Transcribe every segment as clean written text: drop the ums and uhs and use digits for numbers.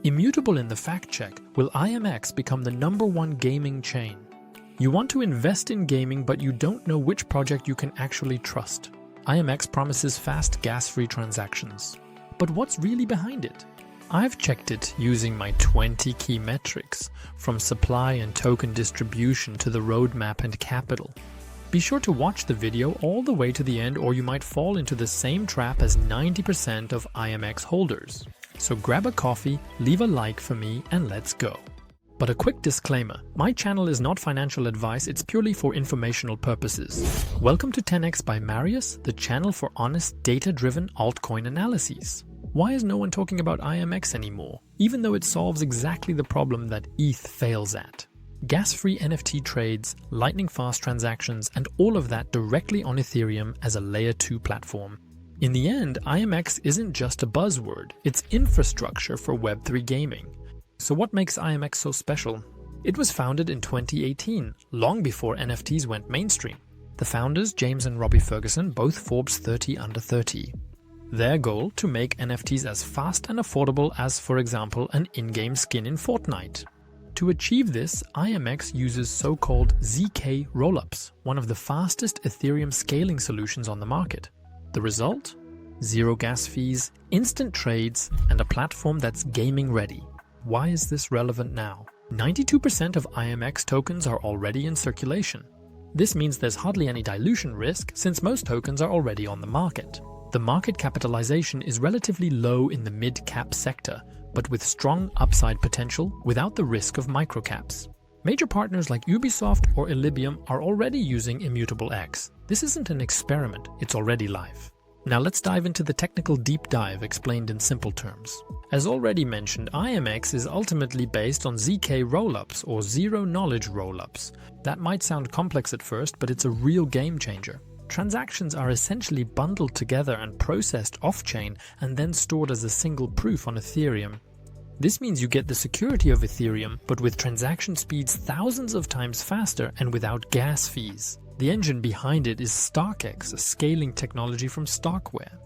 Immutable in the fact check, will IMX become the #1 gaming chain? You want to invest in gaming, but you don't know which project you can actually trust. IMX promises fast gas-free transactions. But what's really behind it? I've checked it using my 20 key metrics, from supply and token distribution to the roadmap and capital. Be sure to watch the video all the way to the end, or you might fall into the same trap as 90% of IMX holders. So grab a coffee, leave a like for me, and let's go. But a quick disclaimer, my channel is not financial advice, it's purely for informational purposes. Welcome to 10x by Marius, the channel for honest, data-driven altcoin analyses. Why is no one talking about IMX anymore, even though it solves exactly the problem that ETH fails at? Gas-free NFT trades, lightning-fast transactions, and all of that directly on Ethereum as a Layer 2 platform. In the end, IMX isn't just a buzzword, it's infrastructure for Web3 gaming. So what makes IMX so special? It was founded in 2018, long before NFTs went mainstream. The founders, James and Robbie Ferguson, both Forbes 30 under 30. Their goal, to make NFTs as fast and affordable as, for example, an in-game skin in Fortnite. To achieve this, IMX uses so-called ZK rollups, one of the fastest Ethereum scaling solutions on the market. The result? Zero gas fees, instant trades, and a platform that's gaming ready. Why is this relevant now? 92% of IMX tokens are already in circulation. This means there's hardly any dilution risk, since most tokens are already on the market. The market capitalization is relatively low in the mid-cap sector, but with strong upside potential without the risk of microcaps. Major partners like Ubisoft or Illuvium are already using Immutable X. This isn't an experiment, it's already live. Now let's dive into the technical deep dive explained in simple terms. As already mentioned, IMX is ultimately based on ZK rollups or zero-knowledge rollups. That might sound complex at first, but it's a real game changer. Transactions are essentially bundled together and processed off-chain and then stored as a single proof on Ethereum. This means you get the security of Ethereum, but with transaction speeds thousands of times faster and without gas fees. The engine behind it is StarkX, a scaling technology from Starkware.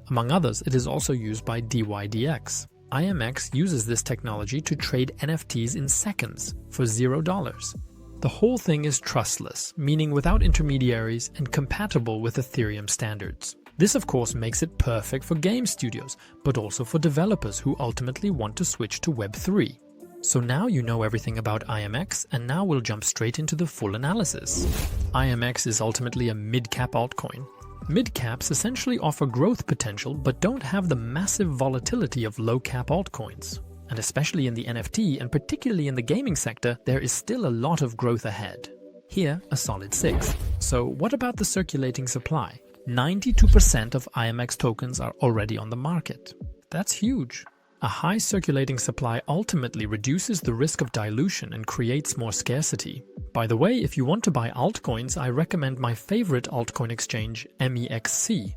Among others, it is also used by DYDX. IMX uses this technology to trade NFTs in seconds for $0. The whole thing is trustless, meaning without intermediaries and compatible with Ethereum standards. This of course makes it perfect for game studios, but also for developers who ultimately want to switch to Web3. So now you know everything about IMX, and now we'll jump straight into the full analysis. IMX is ultimately a mid-cap altcoin. Mid-caps essentially offer growth potential but don't have the massive volatility of low-cap altcoins. And especially in the NFT and particularly in the gaming sector, there is still a lot of growth ahead. Here, a solid 6. So what about the circulating supply? 92% of IMX tokens are already on the market. That's huge. A high circulating supply ultimately reduces the risk of dilution and creates more scarcity. By the way, if you want to buy altcoins, I recommend my favorite altcoin exchange, MEXC.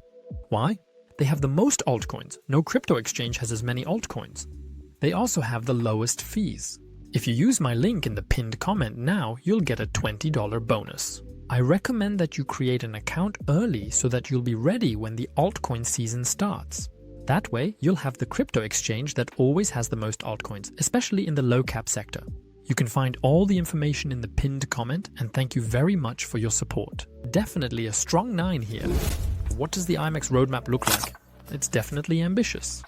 Why? They have the most altcoins. No crypto exchange has as many altcoins. They also have the lowest fees. If you use my link in the pinned comment now, you'll get a $20 bonus. I recommend that you create an account early so that you'll be ready when the altcoin season starts. That way, you'll have the crypto exchange that always has the most altcoins, especially in the low cap sector. You can find all the information in the pinned comment, and thank you very much for your support. Definitely a strong 9 here. What does the IMX roadmap look like? It's definitely ambitious.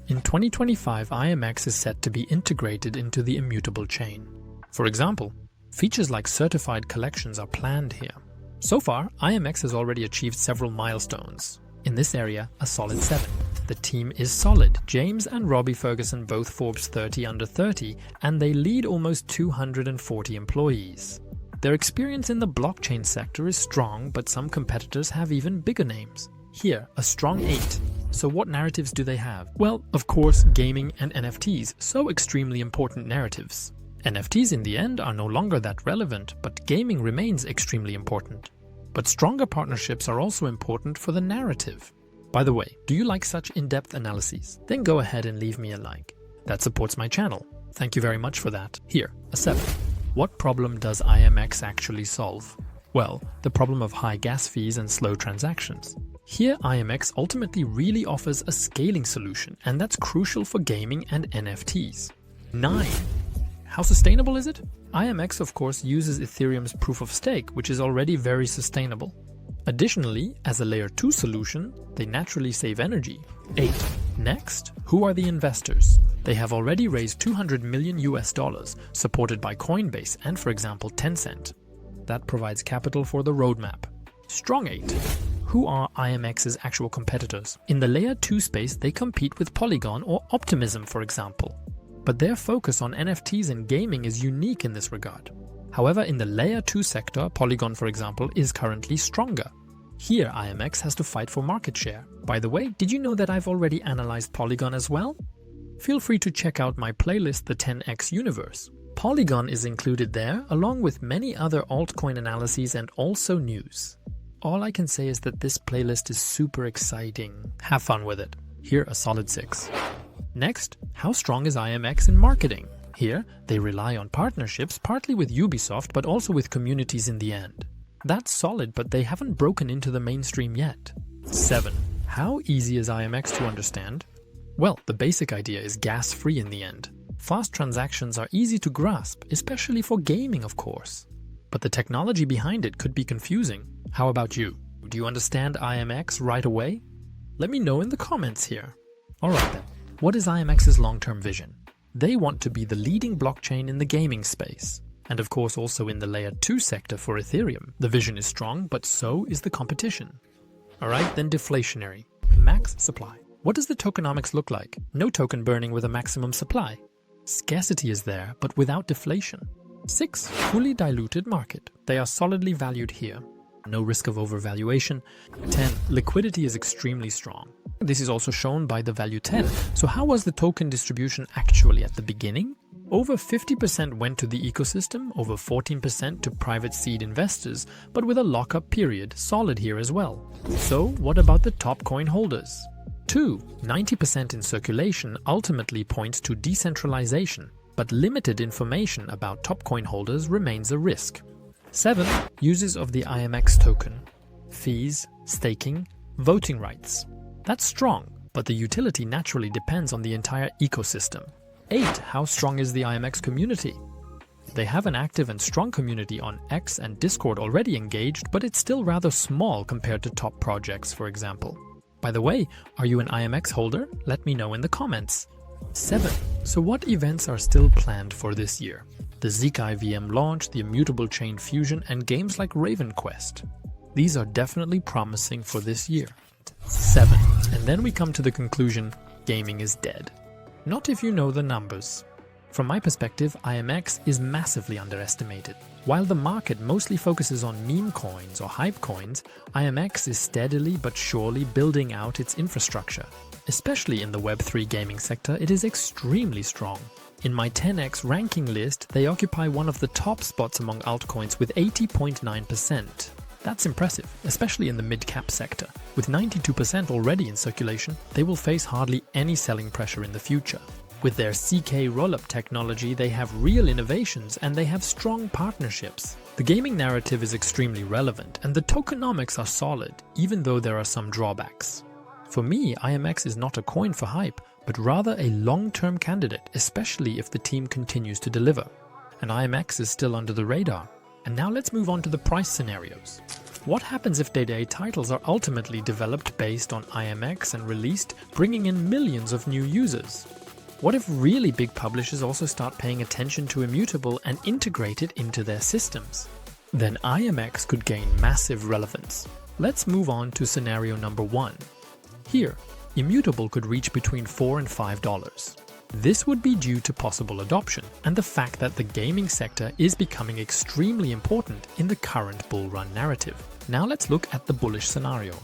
In 2025, IMX is set to be integrated into the Immutable chain. For example, features like certified collections are planned here. So far, IMX has already achieved several milestones. In this area, a solid 7. The team is solid. James and Robbie Ferguson both Forbes 30 under 30, and they lead almost 240 employees. Their experience in the blockchain sector is strong, but some competitors have even bigger names. Here, a strong 8. So what narratives do they have? Well, of course, gaming and NFTs, so extremely important narratives. NFTs in the end are no longer that relevant, but gaming remains extremely important. But stronger partnerships are also important for the narrative. By the way, do you like such in-depth analyses? Then go ahead and leave me a like. That supports my channel. Thank you very much for that. Here, a 7. What problem does IMX actually solve? Well, the problem of high gas fees and slow transactions. Here, IMX ultimately really offers a scaling solution, and that's crucial for gaming and NFTs. 9. How sustainable is it? IMX, of course, uses Ethereum's proof of stake, which is already very sustainable. Additionally, as a layer 2 solution, they naturally save energy. 8. Next, who are the investors? They have already raised $200 million, supported by Coinbase and, for example, Tencent. That provides capital for the roadmap. Strong 8. Who are IMX's actual competitors? In the layer 2 space, they compete with Polygon or Optimism, for example. But their focus on NFTs and gaming is unique in this regard. However, in the layer 2 sector, Polygon, for example, is currently stronger. Here, IMX has to fight for market share. By the way, did you know that I've already analyzed Polygon as well? Feel free to check out my playlist, The 10x Universe. Polygon is included there, along with many other altcoin analyses and also news. All I can say is that this playlist is super exciting. Have fun with it. Here, a solid 6. Next, how strong is IMX in marketing? Here, they rely on partnerships, partly with Ubisoft, but also with communities in the end. That's solid, but they haven't broken into the mainstream yet. 7. How easy is IMX to understand? Well, the basic idea is gas-free in the end. Fast transactions are easy to grasp, especially for gaming, of course. But the technology behind it could be confusing. How about you? Do you understand IMX right away? Let me know in the comments here. Alright then. What is IMX's long-term vision? They want to be the leading blockchain in the gaming space, and of course also in the layer 2 sector for Ethereum. The vision is strong, but so is the competition. Alright, then deflationary. Max supply. What does the tokenomics look like? No token burning with a maximum supply. Scarcity is there, but without deflation. 6. Fully diluted market. They are solidly valued here. No risk of overvaluation. 10. Liquidity is extremely strong. This is also shown by the value 10. So how was the token distribution actually at the beginning? Over 50% went to the ecosystem, over 14% to private seed investors, but with a lockup period, solid here as well. So what about the top coin holders? 2. 90% in circulation ultimately points to decentralization, but limited information about top coin holders remains a risk. 7. Uses of the IMX token. Fees, staking, voting rights. That's strong, but the utility naturally depends on the entire ecosystem. 8. How strong is the IMX community? They have an active and strong community on X and Discord already engaged, but it's still rather small compared to top projects, for example. By the way, are you an IMX holder? Let me know in the comments. 7. So what events are still planned for this year? The Zeek IVM launch, the Immutable Chain Fusion, and games like Raven Quest. These are definitely promising for this year. 7. And then we come to the conclusion, gaming is dead. Not if you know the numbers. From my perspective, IMX is massively underestimated. While the market mostly focuses on meme coins or hype coins, IMX is steadily but surely building out its infrastructure. Especially in the Web3 gaming sector, it is extremely strong. In my 10x ranking list, they occupy one of the top spots among altcoins with 80.9%. That's impressive, especially in the mid-cap sector. With 92% already in circulation, they will face hardly any selling pressure in the future. With their CK rollup technology, they have real innovations and they have strong partnerships. The gaming narrative is extremely relevant and the tokenomics are solid, even though there are some drawbacks. For me, IMX is not a coin for hype, but rather a long-term candidate, especially if the team continues to deliver. And IMX is still under the radar. And now let's move on to the price scenarios. What happens if Day-to-Day titles are ultimately developed based on IMX and released, bringing in millions of new users? What if really big publishers also start paying attention to Immutable and integrate it into their systems? Then IMX could gain massive relevance. Let's move on to scenario number 1. Here, Immutable could reach between $4 and $5. This would be due to possible adoption and the fact that the gaming sector is becoming extremely important in the current bull run narrative. Now let's look at the bullish scenario.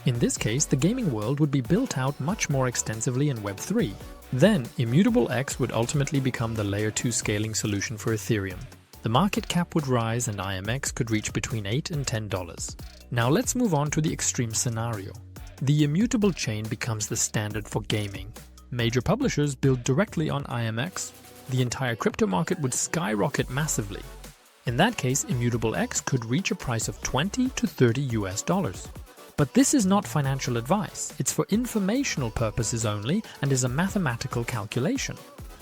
In this case, the gaming world would be built out much more extensively in Web3. Then, ImmutableX would ultimately become the layer 2 scaling solution for Ethereum. The market cap would rise and IMX could reach between $8 and $10. Now let's move on to the extreme scenario. The immutable chain becomes the standard for gaming. Major publishers build directly on IMX. The entire crypto market would skyrocket massively. In that case, ImmutableX could reach a price of $20 to $30. But this is not financial advice. It's for informational purposes only and is a mathematical calculation.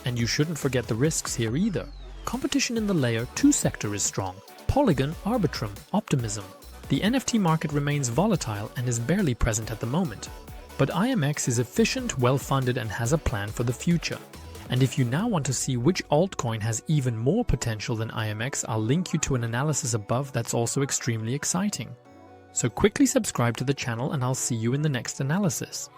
And you shouldn't forget the risks here either. Competition in the Layer 2 sector is strong. Polygon, Arbitrum, Optimism. The NFT market remains volatile and is barely present at the moment. But IMX is efficient, well-funded, and has a plan for the future. And if you now want to see which altcoin has even more potential than IMX, I'll link you to an analysis above that's also extremely exciting. So quickly subscribe to the channel and I'll see you in the next analysis.